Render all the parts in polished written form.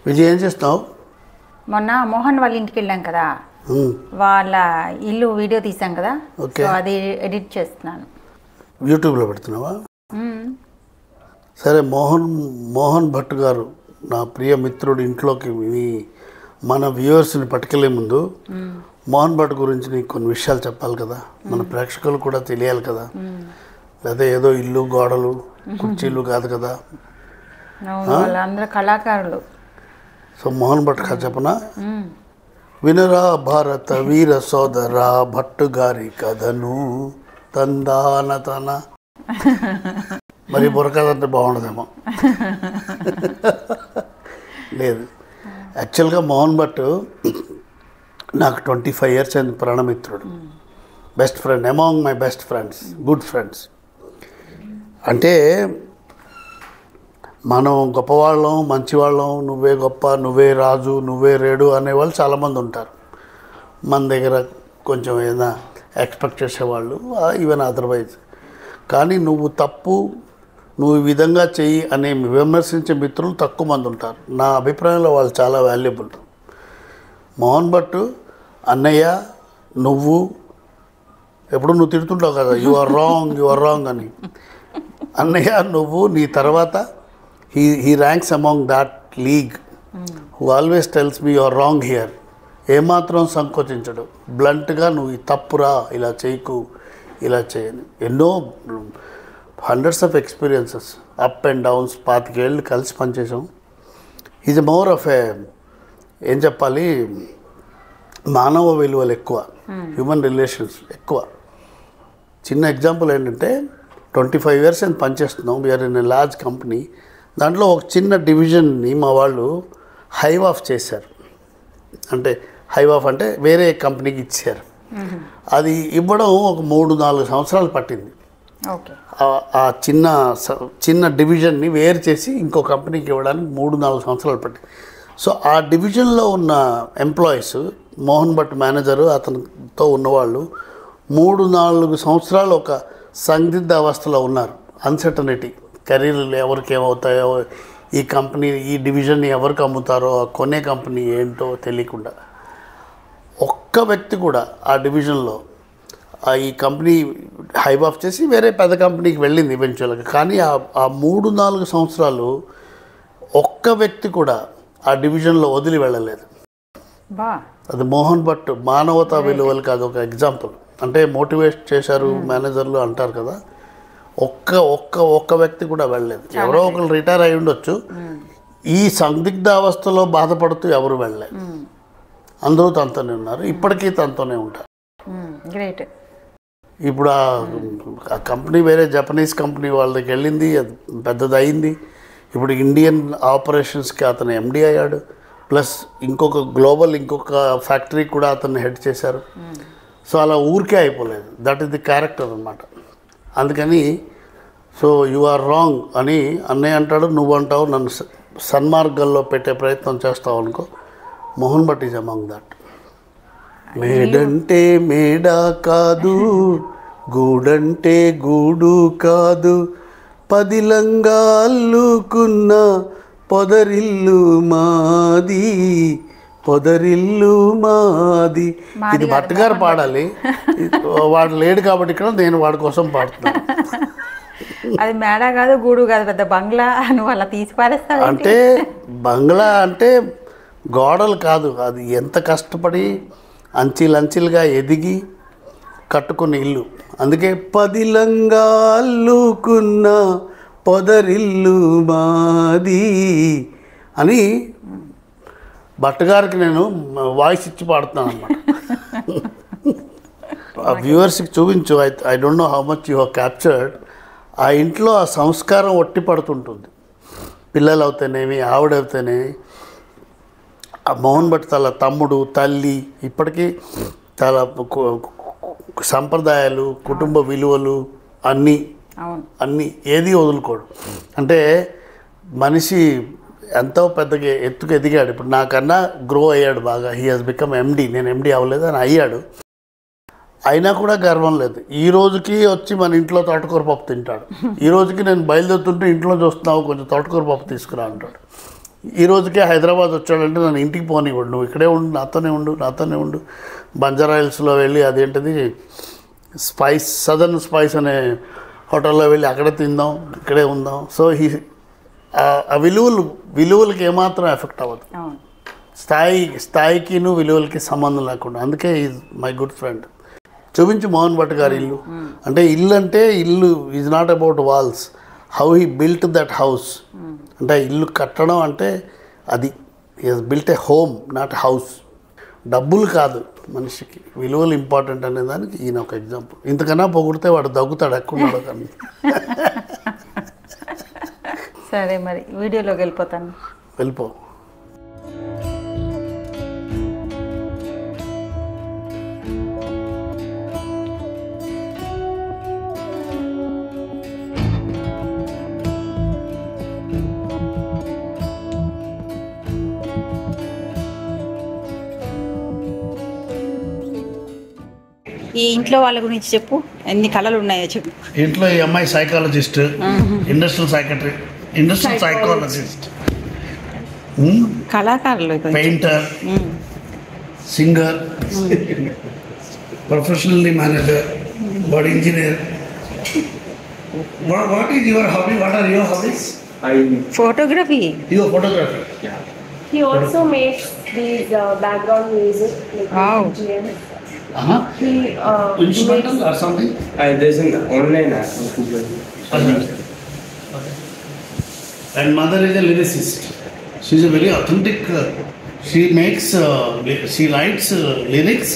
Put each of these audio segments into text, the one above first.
విజయ్ ఏం చేస్తావు? మొన్న మోహన్ వాళ్ళ ఇంటికి వెళ్ళాం కదా, వాళ్ళ ఇల్లు వీడియో తీసాం కదా, సో అది ఎడిట్ చేస్తున్నాను. యూట్యూబ్లో పెడుతున్నావా? సరే, మోహన్ భట్ గారు నా ప్రియ మిత్రుడు ఇంట్లోకి మన వ్యూవర్స్ని పట్టుకెళ్లే ముందు మోహన్ భట్ గురించి నీకు కొన్ని విషయాలు చెప్పాలి కదా, మన ప్రేక్షకులు కూడా తెలియాలి కదా. లేదా ఏదో ఇల్లు గోడలు కుర్చీలు కాదు కదా, వాళ్ళందరూ కళాకారులు. సో మోహన్ భట్ కథ చెప్పనా? వినరా భారత వీర సోదరా భట్టు గారి కథను తందాన తన. మరి బుర్రకథ అంటే బాగుండదేమో. లేదు, యాక్చువల్గా మోహన్ భట్ నాకు 25 years అయింది, ప్రాణమిత్రుడు, best friend, among my best friends, good friends. అంటే మనం గొప్పవాళ్ళం, మంచివాళ్ళం, నువ్వే గొప్ప, నువ్వే రాజు, నువ్వే రేడు అనేవాళ్ళు చాలామంది ఉంటారు. మన దగ్గర కొంచెం ఏదైనా ఎక్స్పెక్ట్ చేసేవాళ్ళు, ఈవెన్ అదర్వైజ్. కానీ నువ్వు తప్పు, నువ్వు ఈ విధంగా చెయ్యి అనే విమర్శించే మిత్రులు తక్కువ మంది ఉంటారు. నా అభిప్రాయంలో వాళ్ళు చాలా వాల్యుబుల్. మోహన్ భట్ అన్నయ్య, నువ్వు ఎప్పుడు నువ్వు తిడుతుంటావు కదా, యు ఆర్ రాంగ్ అని. అన్నయ్య నువ్వు, నీ తర్వాత he ranks among that league who always tells me you are wrong here. ఏమాత్రం సంకోచించడు, బ్లంట్గా నువ్వు ఈ తప్పురా, ఇలా చేయకు, ఇలా చేయని. ఎన్నో hundreds of experiences, up and downs, 25 ఏళ్ళు కలిసి పనిచేసాం. ఈజ్ మోర్ ఆఫ్ ఏం చెప్పాలి, మానవ విలువలు ఎక్కువ, హ్యూమన్ రిలేషన్స్ ఎక్కువ. చిన్న ఎగ్జాంపుల్ ఏంటంటే 25 years అని పనిచేస్తున్నాం, we are in a large company. దాంట్లో ఒక చిన్న డివిజన్ని మా వాళ్ళు హైవ్ ఆఫ్ చేశారు. అంటే హైవ్ ఆఫ్ అంటే వేరే కంపెనీకి ఇచ్చారు. అది ఇవ్వడం ఒక 3-4 సంవత్సరాలు పట్టింది. ఆ చిన్న డివిజన్ని వేరు చేసి ఇంకో కంపెనీకి ఇవ్వడానికి 3-4 సంవత్సరాలు పట్టింది. సో ఆ డివిజన్లో ఉన్న ఎంప్లాయీస్, మోహన్ భట్ మేనేజరు, అతనితో ఉన్నవాళ్ళు 3-4 సంవత్సరాలు ఒక సందిగ్ధ అవస్థలో ఉన్నారు. అన్సర్టనిటీ, కెరీర్లు ఎవరికి ఏమవుతాయో, ఈ కంపెనీ, ఈ డివిజన్ని ఎవరికి అమ్ముతారో, కొనే కంపెనీ ఏంటో తెలియకుండా. ఒక్క వ్యక్తి కూడా ఆ డివిజన్లో ఈ కంపెనీ హైవ్ ఆఫ్ చేసి వేరే పెద్ద కంపెనీకి వెళ్ళింది ఈవెన్చువల్గా. కానీ ఆ 3-4 సంవత్సరాలు ఒక్క వ్యక్తి కూడా ఆ డివిజన్లో వదిలి వెళ్ళలేదు. అది మోహన్ భట్ మానవతా విలువలకి అదొక ఎగ్జాంపుల్. అంటే మోటివేట్ చేశారు మేనేజర్లు అంటారు కదా, ఒక్క వ్యక్తి కూడా వెళ్ళలేదు. ఎవరో ఒకరు రిటైర్ అయి ఉండొచ్చు, ఈ సందిగ్ధ అవస్థలో బాధపడుతూ ఎవరు వెళ్ళలేదు. అందరూ తనతోనే ఉన్నారు, ఇప్పటికీ తనతోనే ఉంటారు. ఇప్పుడు ఆ కంపెనీ వేరే జపనీస్ కంపెనీ వాళ్ళ దగ్గరికి వెళ్ళింది, అది పెద్దది అయింది. ఇప్పుడు ఇండియన్ ఆపరేషన్స్కి అతను ఎండి అయ్యాడు, ప్లస్ ఇంకొక ఫ్యాక్టరీ కూడా అతన్ని హెడ్ చేశారు. సో అలా ఊరికే అయిపోలేదు. దట్ ఈస్ ది క్యారెక్టర్ అన్నమాట. అందుకని సో యు ఆర్ రాంగ్ అని అన్నయ్య అంటాడు, నువ్వు అంటావు, నన్ను సన్మార్గంలో పెట్టే ప్రయత్నం చేస్తావు అనుకో. Mohan Bhat is among that. మేడంటే మేడ కాదు, గూడంటే గూడు కాదు, పదిలంగా అల్లుకున్న పొదరిల్లు మాది, పొదరిల్లు మాది. ఇది భట్ గారు పాడాలి, వాడు లేడు కాబట్టి ఇక్కడ నేను వాడి కోసం పాడుతున్నాను. అది మేడ కాదు, గూడు కాదు, పెద్ద బంగ్లా, నువ్వు అలా తీసి పారేస్తావు. అంటే బంగ్లా అంటే గోడలు కాదు, అది ఎంత కష్టపడి అంచెలంచెలుగా ఎదిగి కట్టుకున్న ఇల్లు. అందుకే పదిలంగా అల్లుకున్న పొదరిల్లు మాది అని భట్ గారికి నేను వాయిస్ ఇచ్చి పాడుతున్నాను అన్నమాట. ఆ వ్యూవర్స్కి చూపించు. I don't know how much you have captured. ఆ ఇంట్లో ఆ సంస్కారం ఒట్టి పడుతుంటుంది. పిల్లలు అవుతేనేమి, ఆవిడవుతేనేమి, ఆ మోహన్ భట్ తల తమ్ముడు, తల్లి, ఇప్పటికీ చాలా సంప్రదాయాలు, కుటుంబ విలువలు అన్నీ ఏది వదులుకోడు. అంటే మనిషి ఎంతో పెద్దగా ఎత్తుకు ఎదిగాడు. ఇప్పుడు నాకన్నా గ్రో అయ్యాడు బాగా. హీ హాజ్ బికమ్ ఎండి. నేను ఎండి అవ్వలేదు, అని అయ్యాడు. అయినా కూడా గర్వం లేదు. ఈ రోజుకి వచ్చి మన ఇంట్లో తోటకూర పప్పు తింటాడు. ఈ రోజుకి నేను బయలుదేరుతుంటే ఇంట్లో చూస్తున్నావు, కొంచెం తోటకూర పప్పు తీసుకురా అంటాడు. ఈ రోజుకే హైదరాబాద్ వచ్చాడంటే నన్ను ఇంటికి పోనివ్వడు, నువ్వు ఇక్కడే ఉండు, నాతోనే ఉండు. బంజారా హిల్స్లో వెళ్ళి అదేంటిది సదర్న్ స్పైస్ అనే హోటల్లో వెళ్ళి అక్కడే తిందాం, ఇక్కడే ఉందాం. సో ఆ విలువలకి ఏమాత్రం ఎఫెక్ట్ అవ్వదు. స్థాయికిను విలువలకి సంబంధం లేకుండా. అందుకే ఈజ్ మై గుడ్ ఫ్రెండ్. చూపించు మోహన్ భట్ గారి ఇల్లు. అంటే ఇల్లు is not about walls, how he built that house. అంటే ఇల్లు కట్టడం అంటే అది he built a home, not house. డబ్బులు కాదు మనిషికి, విలువలు ఇంపార్టెంట్ అనే దానికి ఈయన ఒక ఎగ్జాంపుల్. ఇంతకన్నా పొగిడితే వాడు దగ్గుతాడు, ఎక్కువ కానీ. సరే మరి వీడియోలోకి వెళ్ళిపోతాను. వెళ్ళిపో. ఈ ఇంట్లో వాళ్ళ గురించి చెప్పు, ఎన్ని కళలు ఉన్నాయో చెప్పు. ఇంట్లో ఈ అమ్మాయి సైకాలజిస్ట్, ఇండస్ట్రియల్ సైకాలజిస్ట్, కళాకారులు, painter, singer, professionally manager, body engineer. What is your hobby? What are your hobbies? Photography. Your photography. Yeah. He also makes these background music. Like Wow. BGM. He Instrumental makes, or something? There's an online app. And mother is a lyricist. She is a very authentic. She makes. She writes lyrics.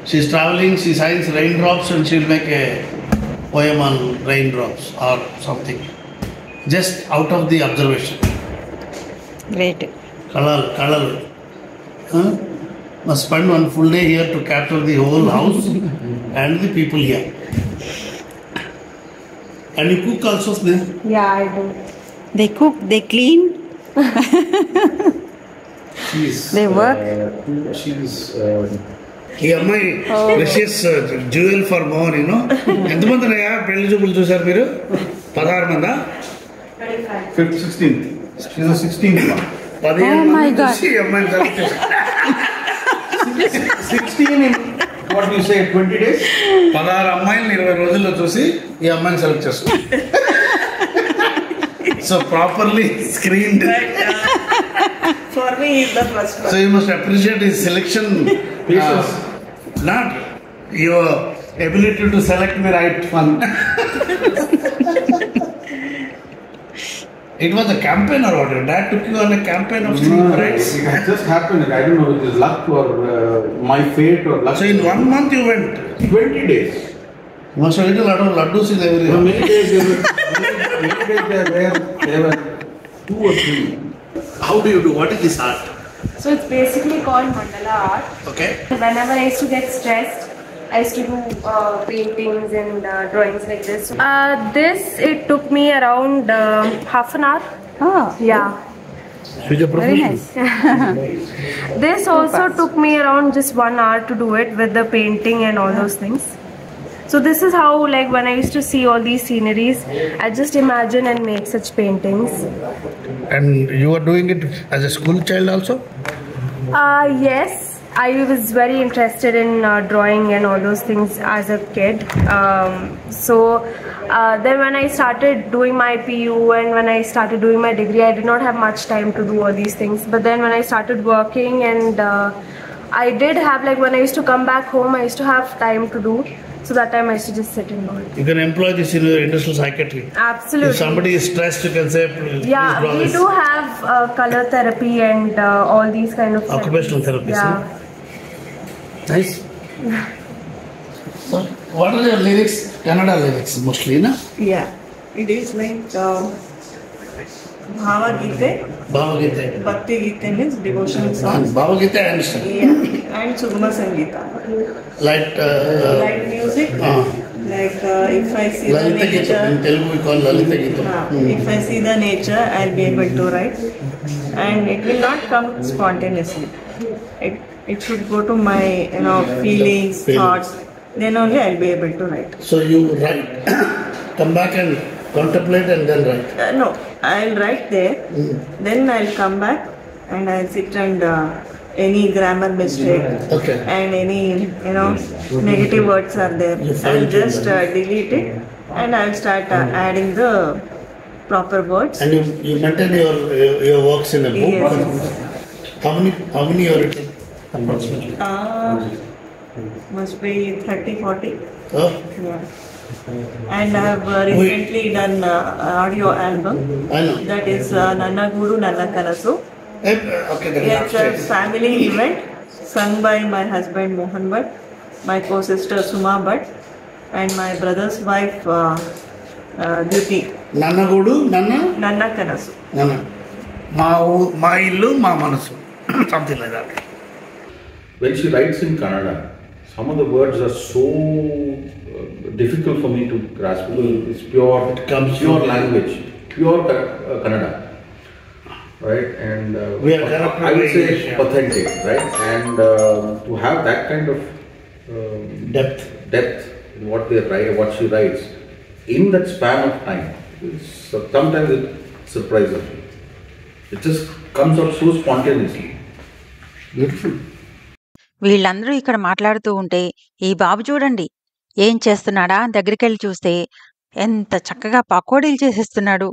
She is traveling. She signs raindrops, and she will make a poem on raindrops or something. Just out of the observation. Great. Kalalu. Must spend one full day here to capture the whole house and the people here. And you cook also, Sneha? yeah, I do. They cook, they clean, they work. ఈ అమ్మాయి precious jewel for Mohan. ఎంతమంది ఉన్నాయా పెళ్లి చూపులు చూసారు మీరు? 16 మందా? 16th. She's the 16th one. 15 Oh my మంది God. చూసి ఈ అమ్మాయిని సెలెక్ట్ చేశారు. 16 in what you say 20 days? 16 అమ్మాయిలను 20 రోజుల్లో చూసి ఈ అమ్మాయిని సెలెక్ట్ చేస్తారు. So properly screened. For me, he's the first one. So you must appreciate his selection, not your ability to select the right one. It was a campaign or what? Your dad took you on a campaign of singing rights. It has just happened. I don't know if it is luck or my fate or luck. So in 1 month you went. 20 days. You must have eaten a lot of laddus in every So day. many days they were 2 or 3. How do you do? What is this art? So it's basically called mandala art. Okay. Whenever I used to get stressed, I used to do paintings and drawings like this. It took me around half an hour. Oh, Yeah. She's a very professional. nice. This also took me around just 1 hour to do it with the painting and all those things. So this is how, like, when I used to see all these sceneries, I just imagine and make such paintings. And you were doing it as a school child also? Yes, I was very interested in drawing and all those things as a kid. Then when I started doing my PU and when I started doing my degree, I did not have much time to do all these things. But then when I started working and I did have, like, when I used to come back home, I used to have time to do. So that time I used to just sit and do it. You can employ this in your industrial psychiatry. Absolutely. If somebody is stressed, you can say, please Yeah, draw we this. do have color therapy and all these kind of Occupational therapies. therapies, Yeah. Nice. So, what are your lyrics? Kannada lyrics mostly, na? Yeah, it is like Bhavagite. Bhavagita. Bhakti Gita means devotional songs. Bhavagita, I understand. Yeah, and Sugama Sangeeta. Light Light music. Like if I see the Lalita Gita. In nature. Telugu we call Lalita Gita. If I see the nature, I'll be able to write, and it will not come spontaneously. It should go to my feelings, thoughts. Then only I'll be able to write. So you write, come back and Contemplate and then write. No, I'll write there. Then I'll come back and I'll sit and any grammar mistake Okay. and any negative words are there. You I'll fine-tune just them. delete it and I'll start adding the proper words. And you maintain your works in a book. Yes. How many you have written? Must be 30-40. Oh, Yeah. And I have recently done audio album. I know. That is Nanna Guru Nanna Kanasu. Okay, then It's a family event sung by my husband Mohan Bhatt, my co-sister Suma Bhatt, and my brother's wife Duty. Nannagudu, Nanna Kanasu. Nanna. మా ఇల్లు మా మనసు. Something like that. When she writes in Kannada, some of the words are so difficult for me to grasp because it's pure language, pure Kannada, right? And We are correct. I would say authentic, right? And to have that kind of depth in what she writes in that span of time, sometimes it surprises me. It just comes out so spontaneously. Beautiful. వీళ్ళందరూ ఇక్కడ మాట్లాడుతూ ఉంటే ఈ బాబు చూడండి ఏం చేస్తున్నాడా దగ్గరికి వెళ్ళి చూస్తే ఎంత చక్కగా పకోడీలు చేసేస్తున్నాడు.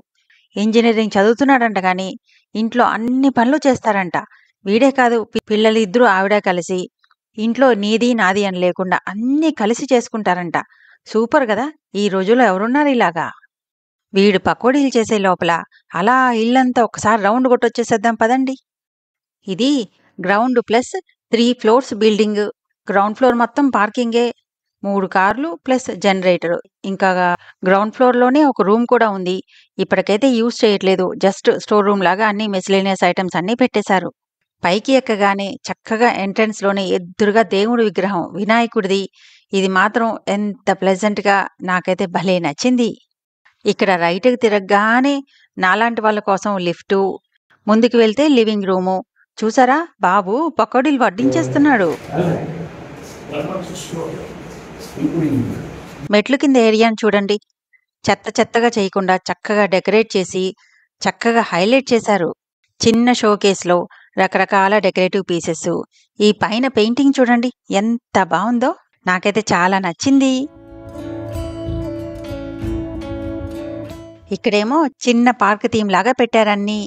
ఇంజనీరింగ్ చదువుతున్నాడంట కానీ ఇంట్లో అన్ని పనులు చేస్తారంట. వీడే కాదు పిల్లలిద్దరూ ఆవిడ కలిసి ఇంట్లో నీది నాది అని లేకుండా అన్నీ కలిసి చేసుకుంటారంట. సూపర్ కదా, ఈ రోజుల్లో ఎవరున్నారు ఇలాగా? వీడు పకోడీలు చేసే లోపల అలా ఇల్లంతా ఒకసారి రౌండ్ కొట్టొచ్చేసేద్దాం పదండి. ఇది ground plus 3 floors building. Ground floor మొత్తం పార్కింగే, 3 కార్లు ప్లస్ జనరేటర్. ఇంకా గ్రౌండ్ ఫ్లోర్లోనే ఒక రూమ్ కూడా ఉంది. ఇప్పటికైతే యూజ్ చేయట్లేదు, జస్ట్ స్టోర్ రూమ్ లాగా అన్ని మిస్లేనియస్ ఐటమ్స్ అన్నీ పెట్టేశారు. పైకి ఎక్కగానే చక్కగా ఎంట్రన్స్లోనే ఎదురుగా దేవుడి విగ్రహం వినాయకుడిది. ఇది మాత్రం ఎంత ప్లెజెంట్గా నాకైతే భలే నచ్చింది. ఇక్కడ రైట్కి తిరగగానే నాలాంటి వాళ్ళ కోసం లిఫ్టు, ముందుకు వెళ్తే లివింగ్ రూము. చూసారా బాబు పకోడీలు వడ్డించేస్తున్నాడు. మెట్లు కింద ఏరియాను చూడండి, చెత్తగా చేయకుండా చక్కగా డెకరేట్ చేసి చక్కగా హైలైట్ చేశారు. చిన్న షోకేస్లో రకరకాల డెకరేటివ్ పీసెస్. ఈ పైన పెయింటింగ్ చూడండి ఎంత బాగుందో, నాకైతే చాలా నచ్చింది. ఇక్కడేమో చిన్న పార్క్ థీమ్ లాగా పెట్టారన్నీ.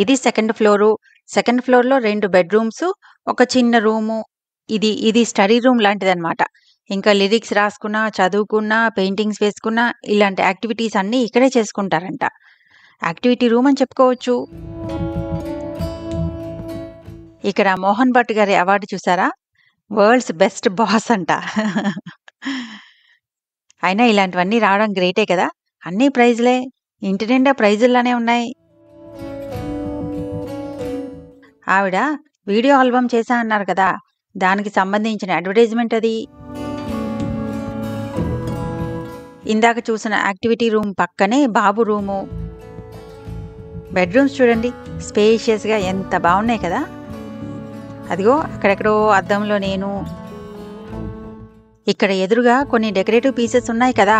ఇది సెకండ్ ఫ్లోరు. సెకండ్ ఫ్లోర్లో 2 బెడ్రూమ్స్, ఒక చిన్న రూము. ఇది స్టడీ రూమ్ లాంటిదన్నమాట. ఇంకా లిరిక్స్ రాసుకున్నా, చదువుకున్నా, పెయింటింగ్స్ వేసుకున్నా ఇలాంటి యాక్టివిటీస్ అన్నీ ఇక్కడే చేసుకుంటారంట. యాక్టివిటీ రూమ్ అని చెప్పుకోవచ్చు. ఇక్కడ మోహన్ భట్ గారి అవార్డు చూసారా, వరల్డ్స్ బెస్ట్ బాస్ అంట. అయినా ఇలాంటివన్నీ రావడం గ్రేటే కదా, అన్నీ ప్రైజ్లే, ఇంటి నిండా ప్రైజుల్లానే ఉన్నాయి. ఆవిడ వీడియో ఆల్బమ్ చేశా అన్నారు కదా, దానికి సంబంధించిన అడ్వర్టైజ్మెంట్ అది. ఇందాక చూసిన యాక్టివిటీ రూమ్ పక్కనే బాబు రూము. బెడ్రూమ్స్ చూడండి స్పేషియస్గా ఎంత బాగున్నాయి కదా. అదిగో అక్కడెక్కడో అద్దంలో నేను. ఇక్కడ ఎదురుగా కొన్ని డెకరేటివ్ పీసెస్ ఉన్నాయి కదా,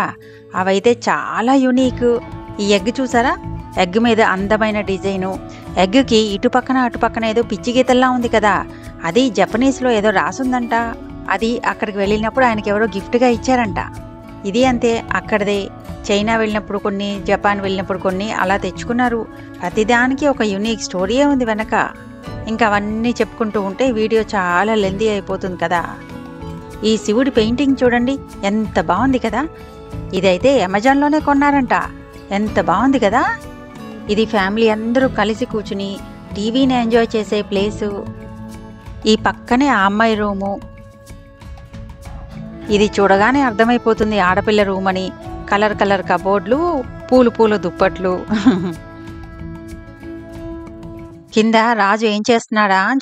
అవైతే చాలా యూనిక్. ఈ ఎగ్ చూసారా, ఎగ్ మీద అందమైన డిజైను. ఎగ్కి ఇటుపక్కన అటుపక్కన ఏదో పిచ్చి గీతల్లా ఉంది కదా, అది జపనీస్లో ఏదో రాసుందంట. అది అక్కడికి వెళ్ళినప్పుడు ఆయనకి ఎవరో గిఫ్ట్గా ఇచ్చారంట. ఇది అంతే, అక్కడదే. చైనా వెళ్ళినప్పుడు కొన్ని, జపాన్ వెళ్ళినప్పుడు కొన్ని అలా తెచ్చుకున్నారు. ప్రతిదానికి ఒక యూనిక్ స్టోరీయే ఉంది వెనక. ఇంకా అవన్నీ చెప్పుకుంటూ ఉంటే వీడియో చాలా లెందీ అయిపోతుంది కదా. ఈ శివుడి పెయింటింగ్ చూడండి ఎంత బాగుంది కదా. ఇదైతే అమెజాన్లోనే కొన్నారంట. ఎంత బాగుంది కదా. ఇది ఫ్యామిలీ అందరూ కలిసి కూర్చుని టీవీని ఎంజాయ్ చేసే ప్లేసు. ఈ పక్కనే ఆ అమ్మాయి రూము. ఇది చూడగానే అర్థమైపోతుంది ఆడపిల్ల రూమ్ అని. కలర్ కబోర్డ్లు, పూలు దుప్పట్లు. కింద రాజు ఏం చేస్తున్నాడా అని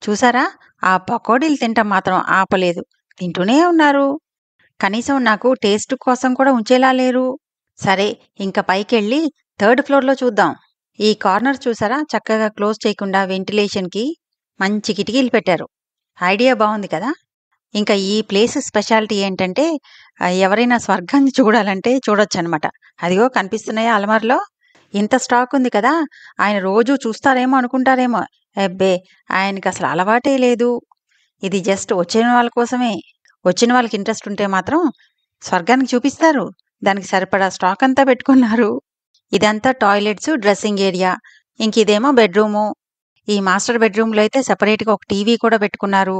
చూసారా, ఆ పకోడీలు తింటాం మాత్రం ఆపలేదు, తింటూనే ఉన్నారు. కనీసం నాకు టేస్ట్ కోసం కూడా ఉంచేలా లేరు. సరే ఇంకా పైకెళ్ళి 3rd ఫ్లోర్లో చూద్దాం. ఈ కార్నర్ చూసారా, చక్కగా క్లోజ్ చేయకుండా వెంటిలేషన్కి మంచి కిటికీలు పెట్టారు. ఐడియా బాగుంది కదా. ఇంకా ఈ ప్లేస్ స్పెషాలిటీ ఏంటంటే ఎవరైనా స్వర్గాన్ని చూడాలంటే చూడొచ్చనమాట. అదిగో కనిపిస్తున్నాయా అలమారులో? ఇంత స్టాక్ ఉంది కదా! ఆయన రోజూ చూస్తారేమో అనుకుంటారేమో. అబ్బే! ఆయనకసలు అలవాటే లేదు. ఇది జస్ట్ వచ్చిన వాళ్ళ కోసమే. వచ్చిన వాళ్ళకి ఇంట్రెస్ట్ ఉంటే మాత్రం స్వర్గానికి చూపిస్తారు. దానికి సరిపడా స్టాక్ అంతా పెట్టుకున్నారు. ఇదంతా టాయిలెట్స్, డ్రెస్సింగ్ ఏరియా. ఇంకిదేమో బెడ్‌రూము. ఈ మాస్టర్ బెడ్‌రూమ్‌లో అయితే సెపరేట్‌గా ఒక టీవీ కూడా పెట్టుకున్నారు.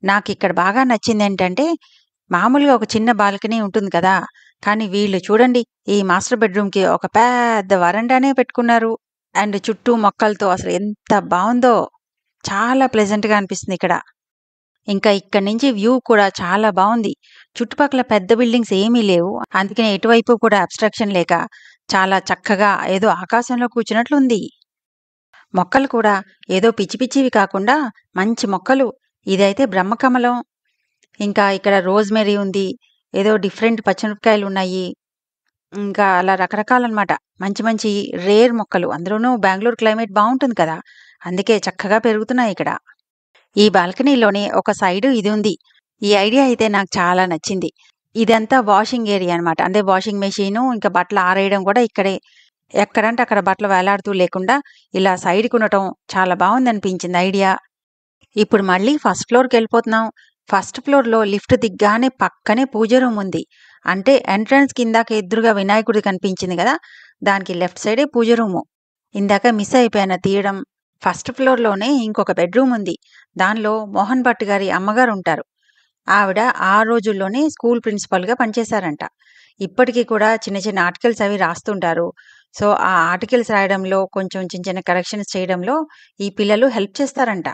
నాకిక్కడ బాగా నచ్చిందేంటంటే, మామూలుగా ఒక చిన్న బాల్కనీ ఉంటుంది కదా! కానీ వీళ్ళు చూడండి ఈ మాస్టర్ బెడ్‌రూమ్‌కి ఒక పెద్ద వరండానే పెట్టుకున్నారు. అండ్ చుట్టూ మొక్కలతో అసలు ఎంత బావుందో! చాలా ప్లెజెంట్‌గా అనిపిస్తుంది ఇక్కడ. ఇంకా ఇక్కడి నుంచి వ్యూ కూడా చాలా బావుంది. చుట్టుపక్కల పెద్ద బిల్డింగ్స్ ఏమీ లేవు. అందుకనే ఎటువైపు కూడా అబ్‌స్ట్రాక్షన్ లేక చాలా చక్కగా ఏదో ఆకాశంలో కూర్చున్నట్లుంది. మొక్కలు కూడా ఏదో పిచ్చి పిచ్చివి కాకుండా మంచి మొక్కలు. ఇదైతే బ్రహ్మకమలం. ఇంకా ఇక్కడ రోజ్‌మెరీ ఉంది. ఏదో డిఫరెంట్ పచ్చిమిరపకాయలున్నాయి. ఇంకా అలా రకరకాలనమాట. మంచి మంచి రేర్ మొక్కలు. అందులోనూ బెంగుళూరు క్లైమేట్ బావుంటుంది కదా! అందుకే చక్కగా పెరుగుతున్నాయిక్కడ. ఈ బాల్కనీలోనే ఒక సైడు ఇది ఉంది. ఈ ఐడియా అయితే నాకు చాలా నచ్చింది. ఇదంతా వాషింగ్ ఏరియా అనమాట. అంటే వాషింగ్ మెషీను, ఇంకా బట్టలు ఆరేయడం కూడా ఇక్కడే. ఎక్కడంటే అక్కడ బట్టలు వేలాడుతూ లేకుండా ఇలా సైడ్‌కుండటం చాలా బావుందనిపించింది ఐడియా. ఇప్పుడు మళ్ళీ ఫస్ట్ ఫ్లోర్‌కెళ్ళిపోతున్నాం. ఫస్ట్ ఫ్లోర్‌లో లిఫ్ట్ దిగ్గానే పక్కనే పూజ రూమ్ ఉంది. అంటే ఎంట్రన్స్‌కి ఇందాక ఎదురుగా వినాయకుడిది కనిపించింది గదా! దానికి లెఫ్ట్ సైడే పూజ రూము. ఇందాక మిస్ అయిపోయాను తీయడం. ఫస్ట్ ఫ్లోర్‌లోనే ఇంకొక బెడ్‌రూమ్ ఉంది. దానిలో మోహన్ భట్ గారి అమ్మగారుంటారు. ఆవిడ ఆ రోజుల్లోనే స్కూల్ ప్రిన్సిపల్‌గా పనిచేశారంట. ఇప్పటికి కూడా చిన్న చిన్న ఆర్టికల్స్ అవి రాస్తుంటారు. సో, ఆ ఆర్టికల్స్ రాయడంలో కొంచెం చిన్న చిన్న కరెక్షన్స్ చేయడంలో ఈ పిల్లలు హెల్ప్ చేస్తారంట.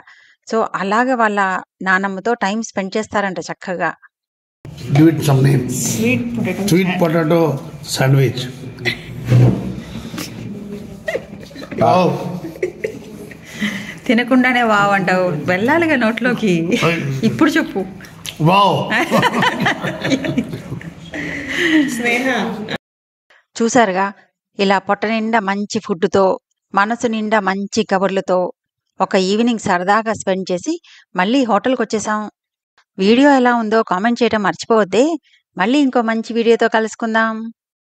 సో, అలాగా వాళ్ళ నానమ్మతో టైమ్ స్పెండ్ చేస్తారంట చక్కగా. Give it some name. Sweet potato. Sweet potato sandwich. Wow. తినకుండానే వావ్ అంటావు. వెళ్ళాలిగా నోట్లోకి. ఇప్పుడు చెప్పు. Wow. Sneha. చూసారుగా ఇలా పొట్ట నిండా మంచి ఫుడ్‌తో, మనసు నిండా మంచి కబుర్లతో ఒక ఈవినింగ్ సరదాగా స్పెండ్ చేసి మళ్ళీ హోటల్‌కొచ్చేసాం. వీడియో ఎలా ఉందో కామెంట్ చేయడం మర్చిపోవద్దే. మళ్ళీ ఇంకో మంచి వీడియోతో కలుసుకుందాం.